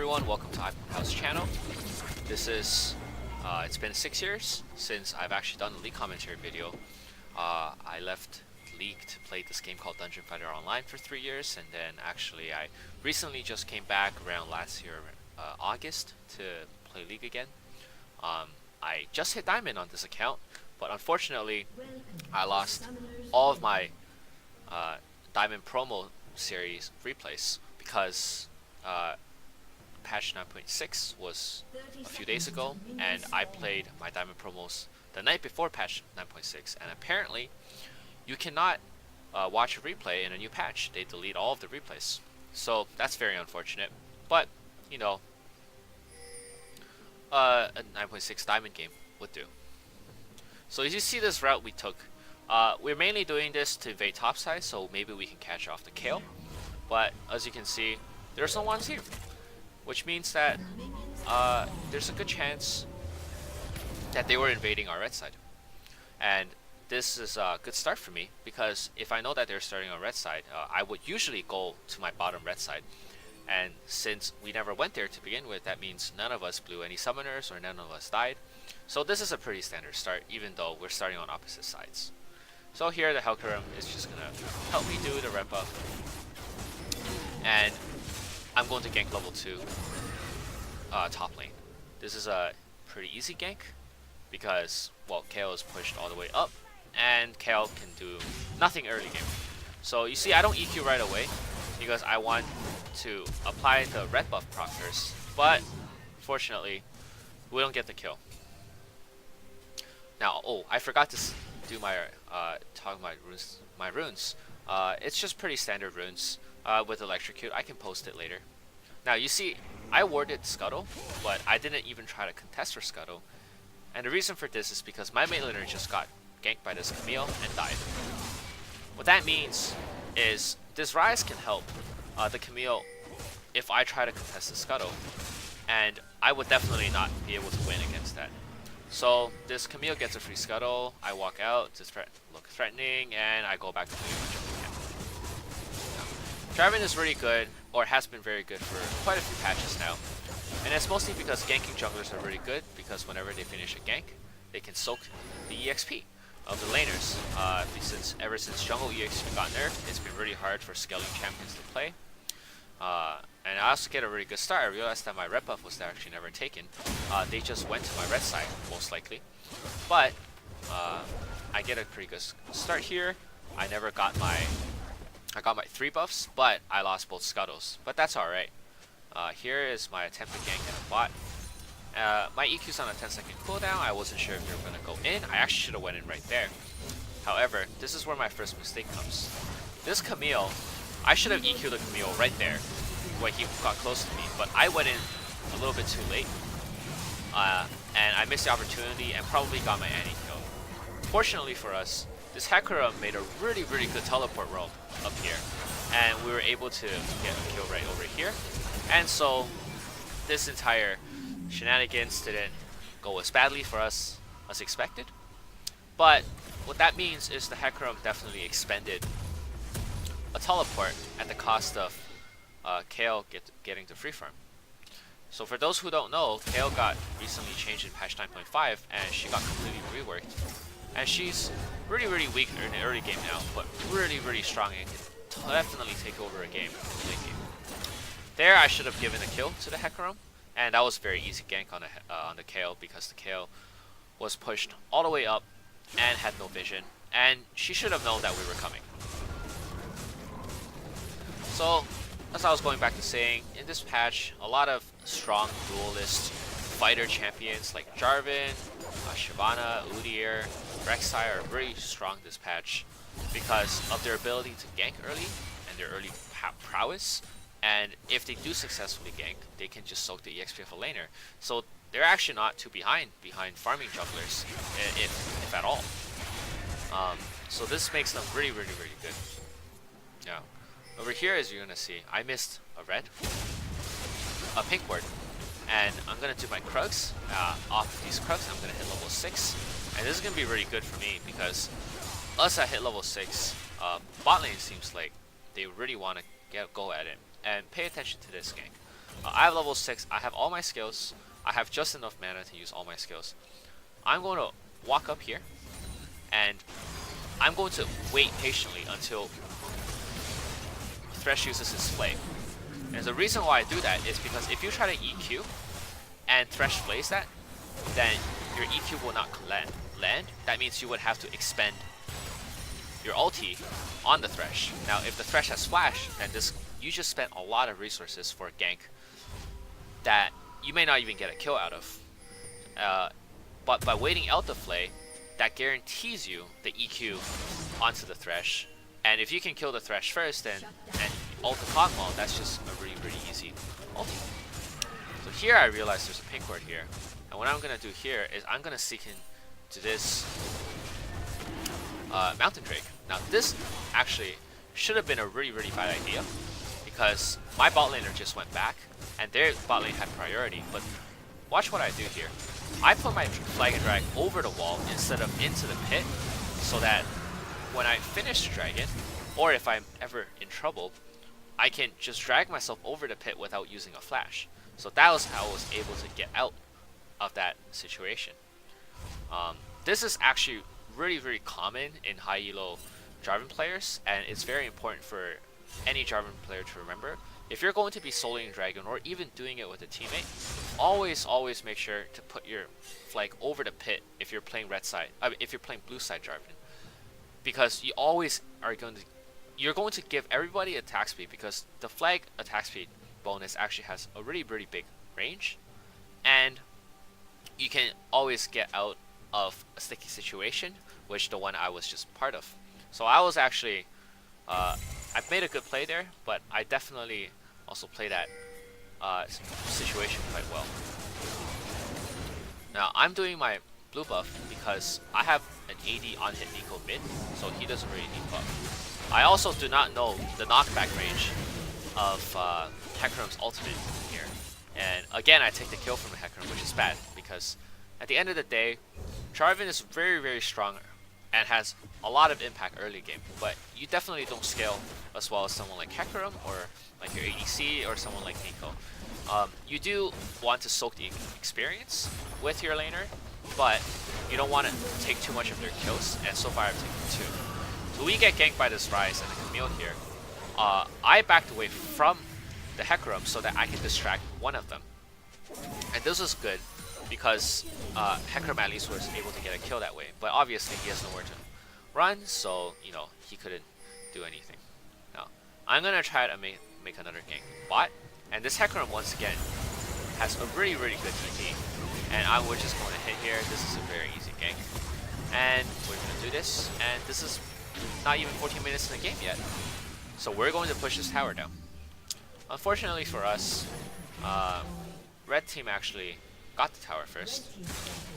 everyone, welcome to IPwnHao's channel. It's been 6 years since I've actually done a League commentary video. I left League to play this game called Dungeon Fighter Online for 3 years, and then actually I recently just came back around last year, August, to play League again. I just hit Diamond on this account, but unfortunately I lost all of my Diamond promo series replays because patch 9.6 was a few days ago, and I played my Diamond promos the night before patch 9.6, and apparently you cannot watch a replay in a new patch. They delete all of the replays, so that's very unfortunate, but you know, a 9.6 Diamond game would do. So as you see this route we took, we're mainly doing this to invade topside, so maybe we can catch off the Kayle, but as you can see, there's no ones here, which means that there's a good chance that they were invading our red side. And this is a good start for me, because if I know that they're starting on red side, I would usually go to my bottom red side. And since we never went there to begin with, that means none of us blew any summoners or none of us died. So this is a pretty standard start, even though we're starting on opposite sides. So here the Hecarim is just gonna help me do the red buff. And I'm going to gank level 2 top lane. This is a pretty easy gank because, well, Kayle is pushed all the way up and Kayle can do nothing early game. So you see I don't EQ right away because I want to apply the red buff proc first, but fortunately we don't get the kill. Now, oh, I forgot to do my talk about my runes. It's just pretty standard runes with electrocute. I can post it later. Now you see, I warded Scuttle, but I didn't even try to contest for Scuttle. And the reason for this is because my mate laner just got ganked by this Camille and died. What that means is this Rise can help the Camille if I try to contest the Scuttle, and I would definitely not be able to win against that. So this Camille gets a free Scuttle, I walk out, just look threatening, and I go back to doing my jumping camp. Draven is really good, or has been very good for quite a few patches now. And it's mostly because ganking junglers are really good, because whenever they finish a gank, they can soak the EXP of the laners. Ever since jungle EXP got nerfed, it's been really hard for scaling champions to play. And I also get a really good start. I realized that my red buff was actually never taken. They just went to my red side, most likely. But I get a pretty good start here. I got my 3 buffs, but I lost both scuttles. But that's alright. Here is my attempted gank at a bot. My EQ's on a 10-second cooldown. I wasn't sure if they were going to go in. I actually should have went in right there. However, this is where my first mistake comes. This Camille, I should have EQ'd the Camille right there when he got close to me, but I went in a little bit too late. And I missed the opportunity and probably got my anti kill. Fortunately for us, this Hecarim made a really good teleport roam up here, and we were able to get a kill right over here. And so this entire shenanigans didn't go as badly for us as expected. But what that means is the Hecarim definitely expended a teleport at the cost of Kayle getting to free farm. So for those who don't know, Kayle got recently changed in patch 9.5, and she got completely reworked. And she's really weak in the early game now, but really strong and can definitely take over a game in the late game. There I should have given a kill to the Hecarim, and that was a very easy gank on the Kayle, because the Kayle was pushed all the way up and had no vision, and she should have known that we were coming. So, as I was going back to saying, in this patch, a lot of strong duelist fighter champions like Jarvan, Shyvana, Udyr, Rek'Sai are very strong this patch because of their ability to gank early and their early prowess. And if they do successfully gank, they can just soak the EXP of a laner. So they're actually not too behind farming junglers, if at all. So this makes them really good. Yeah. Over here, as you're gonna see, I missed a pink ward, and I'm gonna do my Krugs. Off these Krugs, I'm gonna hit level 6, and this is gonna be really good for me because us I hit level 6. Bot lane seems like they really want to go at it, and pay attention to this gank. I have level 6. I have all my skills. I have just enough mana to use all my skills. I'm going to walk up here, and I'm going to wait patiently until Thresh uses his flame. And the reason why I do that is because if you try to EQ and Thresh plays that, then your EQ will not land. That means you would have to expend your ulti on the Thresh. Now, if the Thresh has flash, then you just spent a lot of resources for a gank that you may not even get a kill out of. But by waiting out the Flay, that guarantees you the EQ onto the Thresh. And if you can kill the Thresh first, and ult the Cogmaw, that's just a really easy ulti. So here I realize there's a pink ward here. And what I'm going to do here is I'm going to seek into this Mountain Drake. Now this actually should have been a really bad idea, because my bot laner just went back and their bot lane had priority. But watch what I do here. I put my flag and drag over the wall instead of into the pit, so that when I finish the dragon, or if I'm ever in trouble, I can just drag myself over the pit without using a flash. So that was how I was able to get out of that situation. This is actually really common in high elo Jarvan players, and it's very important for any Jarvan player to remember. If you're going to be soloing dragon or even doing it with a teammate, always make sure to put your flag over the pit if you're playing if you're playing blue side Jarvan, because you always are you're going to give everybody attack speed, because the flag attack speed bonus actually has a really big range, and you can always get out of a sticky situation, which the one I was just part of. So I was actually I've made a good play there, but I definitely also play that situation quite well. Now I'm doing my blue buff because I have an AD on hit Nico mid, so he doesn't really need buff. I also do not know the knockback range of Hecarim's ultimate here. And again, I take the kill from the Hecarim, which is bad, because at the end of the day, Jarvan is very strong and has a lot of impact early game, but you definitely don't scale as well as someone like Hecarim or like your ADC or someone like Nico. You do want to soak the experience with your laner, but you don't want to take too much of their kills, and so far I've taken 2. So we get ganked by this Ryze and the Camille here. I backed away from the Hecarim so that I can distract one of them. And this was good, because Hecarim at least was able to get a kill that way. But obviously he has nowhere to run, so you know he couldn't do anything. Now I'm gonna try to make another gank bot, and this Hecarim once again has a really good TP, and we're just going to hit here. This is a very easy gank, and we're gonna do this. And this is not even 14 minutes in the game yet, so we're going to push this tower down. Unfortunately for us, red team actually got the tower first,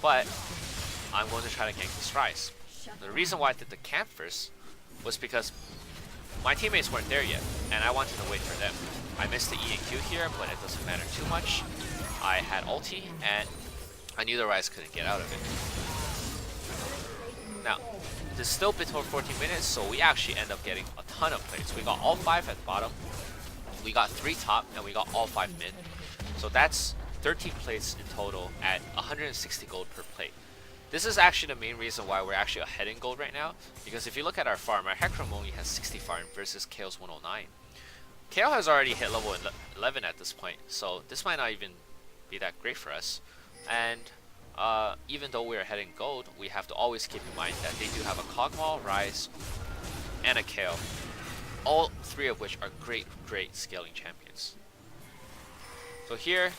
but I'm going to try to gank this Ryze. The reason why I did the camp first was because my teammates weren't there yet, and I wanted to wait for them. I missed the E and Q here, but it doesn't matter too much. I had ulti, and I knew the Ryze couldn't get out of it. Now, this is still before 14 minutes, so we actually end up getting a ton of plates. We got all 5 at the bottom, we got 3 top, and we got all 5 mid. So that's 13 plates in total at 160 gold per plate. This is actually the main reason why we're actually ahead in gold right now, because if you look at our farm, our Hecarim only has 60 farm versus Kael's 109. Kael has already hit level 11 at this point, so this might not even be that great for us. And even though we're ahead in gold, we have to always keep in mind that they do have a Cogmaw, Ryze, and a Kael, all 3 of which are great scaling champions. So here,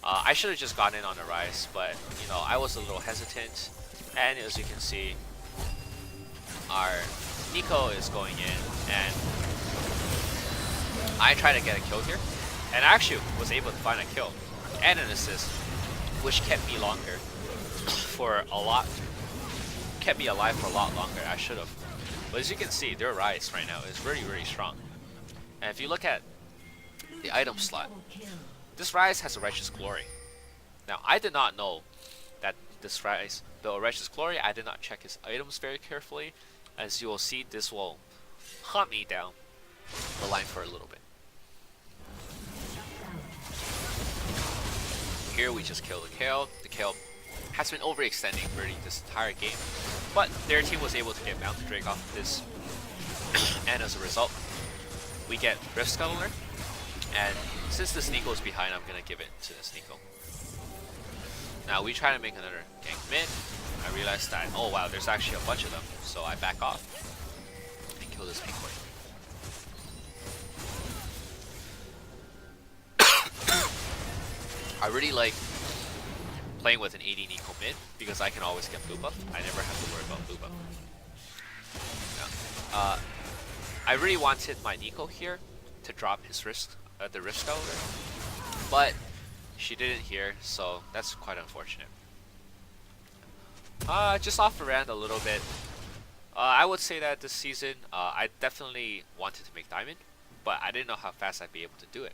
I should have just gotten in on the Ryze, but you know, I was a little hesitant, and as you can see, our Nico is going in, and I tried to get a kill here, and I actually was able to find a kill and an assist, which kept me longer kept me alive for a lot longer. I should have. But as you can see, their Ryze right now is really strong. And if you look at the item slot, this Ryze has a Righteous Glory. Now, I did not know that this Ryze built a Righteous Glory. I did not check his items very carefully. As you will see, this will hunt me down the line for a little bit. Here we just kill the Kale. The Kale has been overextending really this entire game, but their team was able to get Mountain Drake off of this, and as a result, we get Rift Scuttler. And since this Nico is behind, I'm gonna give it to this Nico. Now we try to make another gank mid. I realized that, oh wow, there's actually a bunch of them, so I back off and kill this Pinkway. I really like playing with an AD Nico mid because I can always get blue buff. I never have to worry about blue buff. Now, I really wanted my Nico here to drop his the Rift Scuttler, but she didn't here, so that's quite unfortunate. Just off the rant a little bit. I would say that this season, I definitely wanted to make Diamond, but I didn't know how fast I'd be able to do it.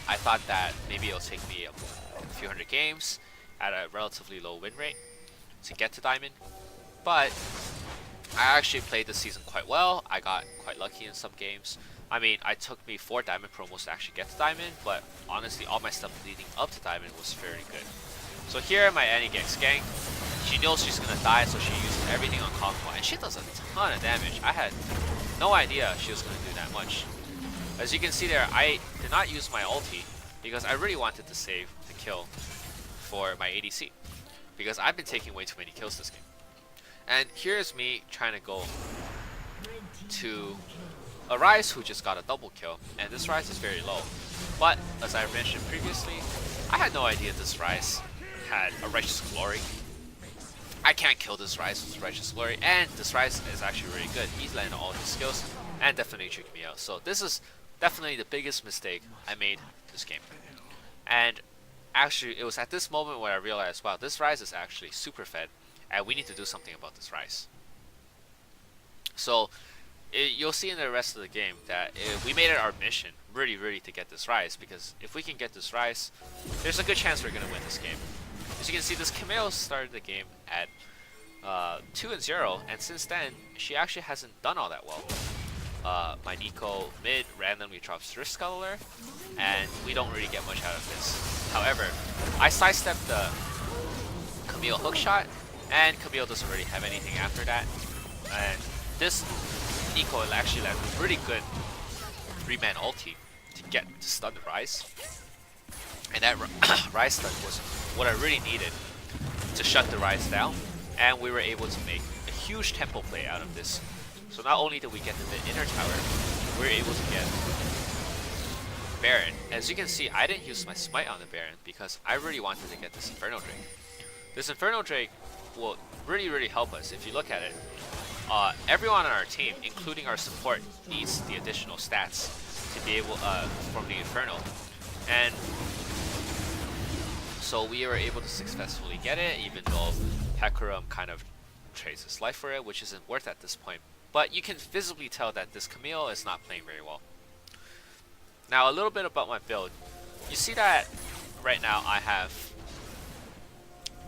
I thought that maybe it'll take me a few hundred games at a relatively low win rate to get to Diamond, but I actually played this season quite well. I got quite lucky in some games. I mean, it took me 4 Diamond promos to actually get to Diamond, but honestly, all my stuff leading up to Diamond was very good. So here, my Annie gets ganked. She knows she's gonna die, so she uses everything on Kog'Maw, and she does a ton of damage. I had no idea she was gonna do that much. As you can see there, I did not use my ulti because I really wanted to save the kill for my ADC, because I've been taking way too many kills this game. And here's me trying to go to a Ryze who just got a double kill, and this Ryze is very low. But as I mentioned previously, I had no idea this Ryze had a Righteous Glory. I can't kill this Ryze with Righteous Glory, and this Ryze is actually really good. He's landing all his skills and definitely tricked me out. So this is definitely the biggest mistake I made this game. And actually, it was at this moment where I realized, wow, this Ryze is actually super fed, and we need to do something about this Ryze. So you'll see in the rest of the game that we made it our mission really to get this Ryze, because if we can get this Ryze, there's a good chance we're going to win this game. As you can see, this Camille started the game at 2-0, and since then, she actually hasn't done all that well. My Nico mid randomly drops Rift Scuttler, and we don't really get much out of this. However, I sidestepped the Camille hookshot, and Camille doesn't really have anything after that. And this Nico actually landed a really good 3-man ulti to stun the Ryze. And that Ryze stun was what I really needed to shut the Ryze down, and we were able to make a huge tempo play out of this. So not only did we get to the inner tower, we were able to get Baron. As you can see, I didn't use my smite on the Baron because I really wanted to get this Inferno Drake. This Inferno Drake will really help us. If you look at it, everyone on our team, including our support, needs the additional stats to be able from the Inferno. And so we were able to successfully get it, even though Hecarim kind of trades his life for it, which isn't worth at this point. But you can visibly tell that this Camille is not playing very well. Now, a little bit about my build. You see that right now I have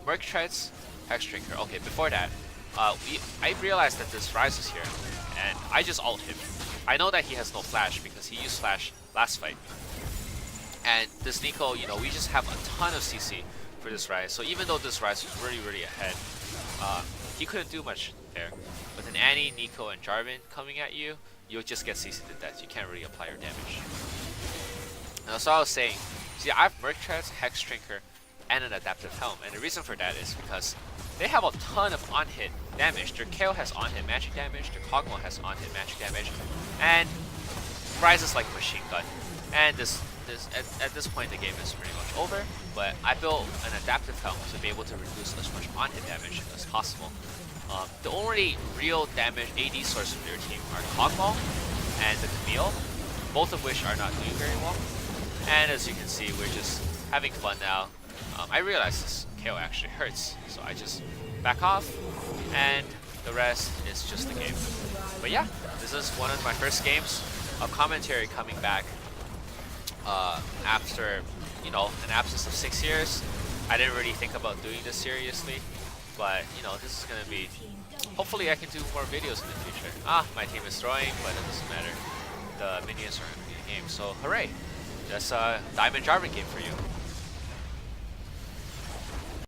Merc Treads, Hex Drinker. Okay, before that, I realized that this Ryze is here, and I just ult him. I know that he has no flash because he used flash last fight. And this Nico, you know, we just have a ton of CC for this Ryze. So even though this Ryze was really ahead, he couldn't do much there. With an Annie, Nico, and Jarvan coming at you, you'll just get CC to death. You can't really apply your damage. Now, so I was saying, see, I have Merc Treads, Hex Drinker, and an Adaptive Helm. And the reason for that is because they have a ton of on-hit damage. Their Kayle has on-hit magic damage, their Kog'Maw has on-hit magic damage, and Ryze is like machine gun. And at this point the game is pretty much over, but I built an Adaptive Helm to be able to reduce as much on-hit damage as possible. The only real damage AD source for their team are Kog'Maw and the Camille, both of which are not doing very well. And as you can see, we're just having fun now. I realize this KO actually hurts, so I just back off, and the rest is just the game. But yeah, this is one of my first games of commentary coming back after, you know, an absence of 6 years. I didn't really think about doing this seriously, but you know, this is gonna be, hopefully I can do more videos in the future. My team is throwing, but it doesn't matter. The minions are in the game, so hooray! That's a Diamond Jarvan game for you.